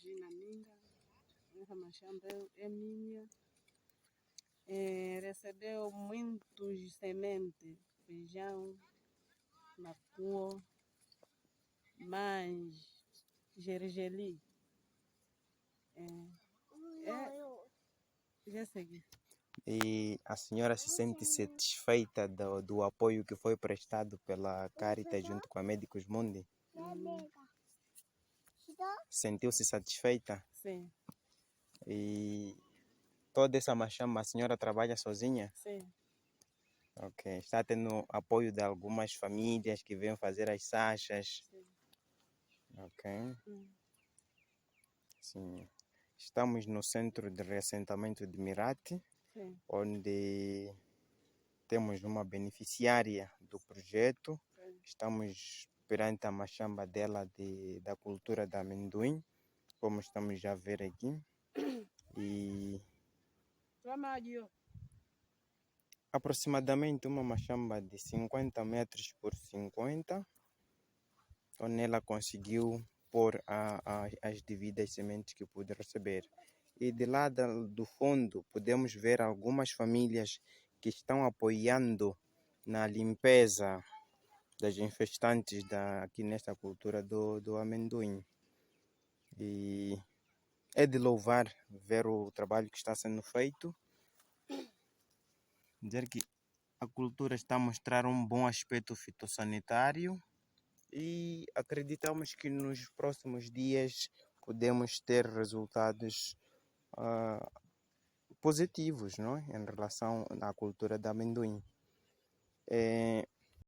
Regina Minga. Essa machamba é minha. Recebeu muitos sementes, feijão, macuo, mas gergelim. Já segui. E a senhora se sente satisfeita do apoio que foi prestado pela Caritas junto com a Médicos Mundi? Sentiu-se satisfeita? Sim. E toda essa machamba a senhora trabalha sozinha? Sim. Ok. Está tendo apoio de algumas famílias que vêm fazer as sachas? Sim. Ok. Sim. Estamos no centro de reassentamento de Mirate, Sim. onde temos uma beneficiária do projeto. Sim. Estamos perante a machamba dela da cultura da amendoim, como estamos já a ver aqui. E aproximadamente uma machamba de 50 metros por 50, onde ela conseguiu pôr as devidas sementes que pude receber. E de lá do fundo podemos ver algumas famílias que estão apoiando na limpeza das infestantes aqui nesta cultura do amendoim. E é de louvar ver o trabalho que está sendo feito. Dizer que a cultura está a mostrar um bom aspecto fitossanitário e acreditamos que nos próximos dias podemos ter resultados positivos, não é? Em relação à cultura do amendoim.